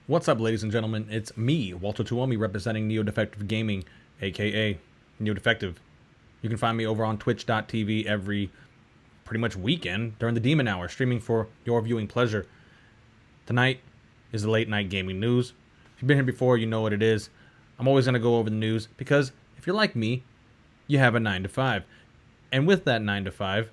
What's up, ladies and gentlemen? It's me, Walter Tuomi, representing Neo Defective Gaming, aka Neo Defective. You can find me over on twitch.tv every pretty much weekend during the Demon Hour, streaming for your viewing pleasure. Tonight is the late night gaming news. If you've been here before, you know what it is. I'm always going to go over the news because if you're like me, you have a 9 to 5. And with that 9 to 5,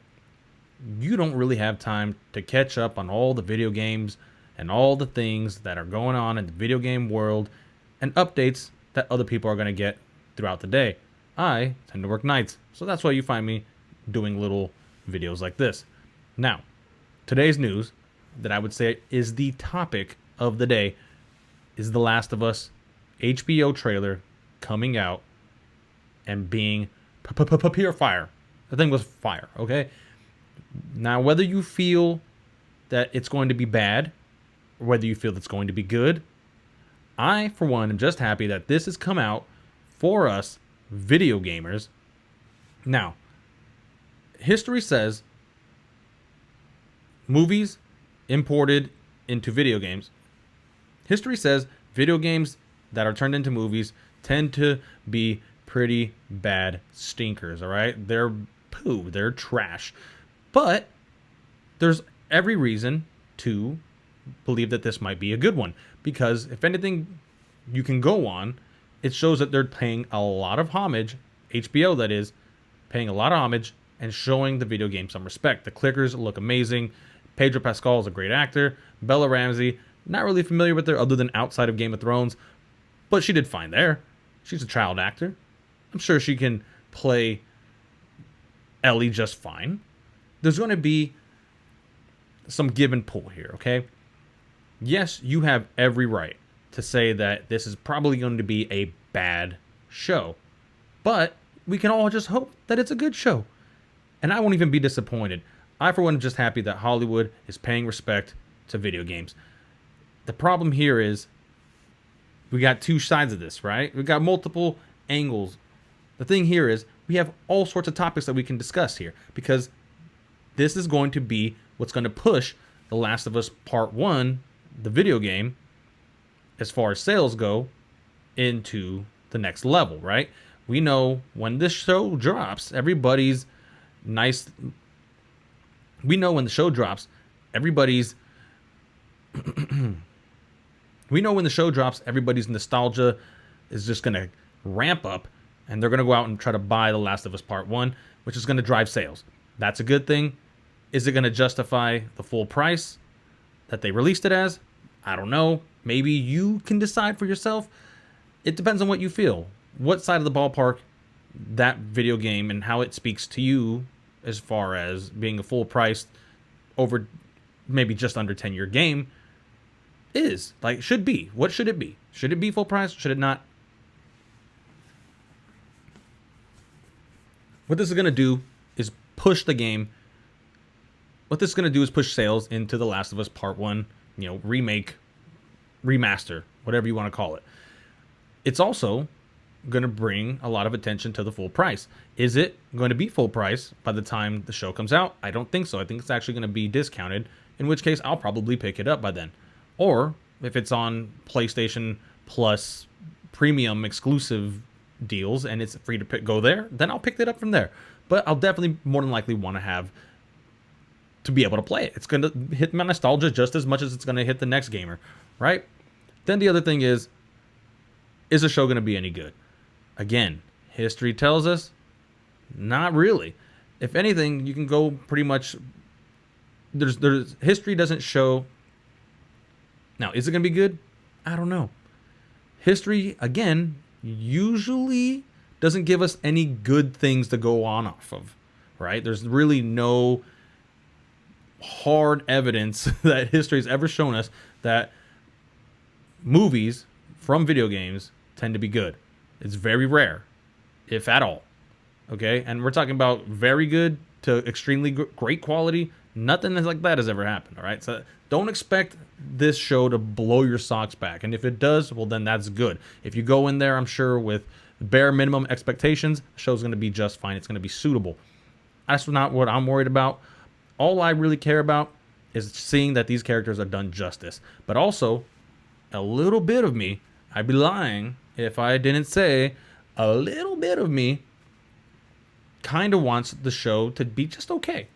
you don't really have time to catch up on all the video games and all the things that are going on in the video game world and updates that other people are going to get throughout the day. I tend to work nights, so that's why you find me doing little videos like this. Now, today's news that I would say is the topic of the day is The Last of Us HBO trailer coming out and being pure fire. The thing was fire, okay? Now, whether you feel that it's going to be bad or whether you feel it's going to be good, I, for one, am just happy that this has come out for us video gamers. Now, history says movies imported into video games. History says video games that are turned into movies tend to be pretty bad stinkers, all right? They're poo, they're trash. But there's every reason to believe that this might be a good one, because if anything you can go on, it shows that they're paying a lot of homage, HBO that is, paying a lot of homage and showing the video game some respect. The clickers look amazing. Pedro Pascal is a great actor. Bella Ramsey, not really familiar with her other than outside of Game of Thrones, but she did fine there. She's a child actor. I'm sure she can play Ellie just fine. There's going to be some give and pull here, okay? Yes, you have every right to say that this is probably going to be a bad show, but we can all just hope that it's a good show. And I won't even be disappointed. I, for one, am just happy that Hollywood is paying respect to video games. The problem here is we got two sides of this, right? We got multiple angles. The thing here is we have all sorts of topics that we can discuss here, because this is going to be what's going to push The Last of Us Part 1, the video game, as far as sales go, into the next level, right? We know when this show drops, everybody's nice. We know when the show drops, everybody's. We know when the show drops, everybody's nostalgia is just going to ramp up, and they're going to go out and try to buy The Last of Us Part 1, which is going to drive sales. That's a good thing. Is it going to justify the full price that they released it as? I don't know. Maybe you can decide for yourself. It depends on what you feel. What side of the ballpark that video game and how it speaks to you as far as being a full price over maybe just under 10-year game is. Like, should be. What should it be? Should it be full price? Should it not? What this is going to do is push the game. What this is going to do is push sales into The Last of Us Part 1, remake, remaster, whatever you want to call it. It's also going to bring a lot of attention to the full price. Is it going to be full price by the time the show comes out? I don't think so. I think it's actually going to be discounted, in which case I'll probably pick it up by then. Or if it's on PlayStation Plus premium exclusive deals and it's free to go there, then I'll pick it up from there. But I'll definitely more than likely want to be able to play it. It's going to hit my nostalgia just as much as it's going to hit the next gamer, right? Then the other thing is the show going to be any good? Again, history tells us not really. If anything, you can go pretty much. There's history doesn't show. Now, is it going to be good? I don't know. History, again, usually doesn't give us any good things to go on off of, right? There's really no hard evidence that history has ever shown us that movies from video games tend to be good. It's very rare, if at all. Okay? And we're talking about very good to extremely great quality. Nothing like that has ever happened, all right? So don't expect this show to blow your socks back. And if it does, well, then that's good. If you go in there, I'm sure, with bare minimum expectations, the show's going to be just fine. It's going to be suitable. That's not what I'm worried about. All I really care about is seeing that these characters are done justice. But also, a little bit of me, I'd be lying if I didn't say a little bit of me kind of wants the show to be just okay.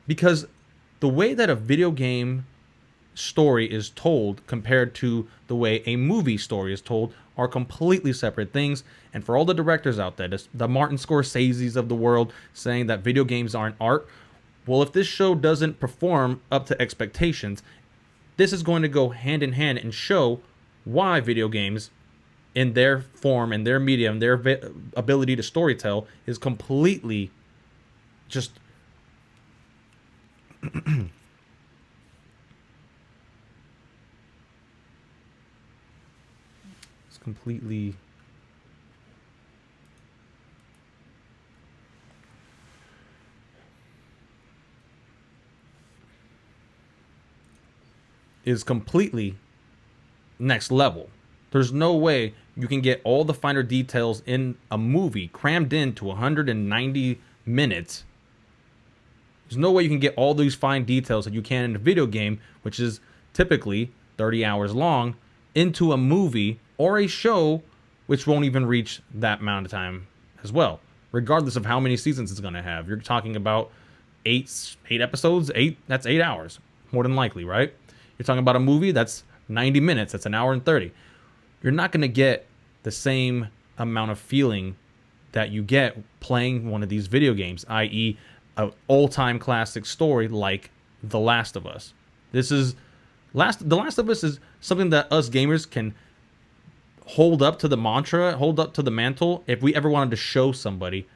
Because the way that a video game story is told compared to the way a movie story is told are completely separate things. And for all the directors out there, the Martin Scorsese's of the world saying that video games aren't art, well, if this show doesn't perform up to expectations, this is going to go hand in hand and show why video games, in their form and their medium, their ability to storytell, is completely just it's completely is completely next level. There's no way you can get all the finer details in a movie crammed into 190 minutes. There's no way you can get all these fine details that you can in a video game, which is typically 30 hours long, into a movie or a show, which won't even reach that amount of time as well, regardless of how many seasons it's going to have. You're talking about eight episodes, that's 8 hours, more than likely, right? You're talking about a movie that's 90 minutes, that's an hour and 30. You're not going to get the same amount of feeling that you get playing one of these video games, i.e., an all-time classic story like The Last of Us. The Last of Us is something that us gamers can hold up to the mantra, hold up to the mantle, if we ever wanted to show somebody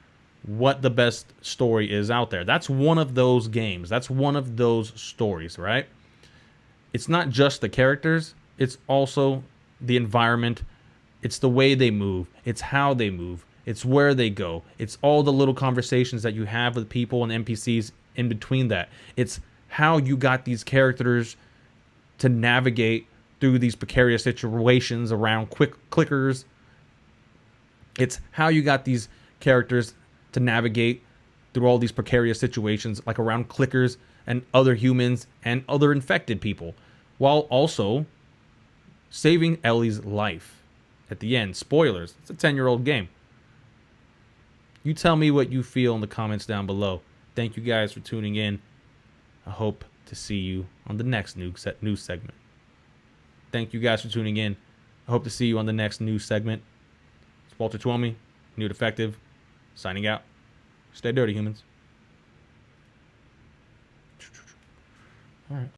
what the best story is out there. That's one of those games. That's one of those stories, right? It's not just the characters, it's also the environment, it's the way they move, it's how they move, it's where they go, it's all the little conversations that you have with people and NPCs in between that. It's how you got these characters to navigate through these precarious situations around quick clickers. It's how you got these characters to navigate through all these precarious situations, like around clickers and other humans and other infected people, while also saving Ellie's life at the end. Spoilers, it's a 10-year-old game. You tell me what you feel in the comments down below. Thank you guys for tuning in. I hope to see you on the next news segment. Thank you guys for tuning in. I hope to see you on the next news segment. It's Walter Twomey, New Defective, signing out. Stay dirty, humans. All right.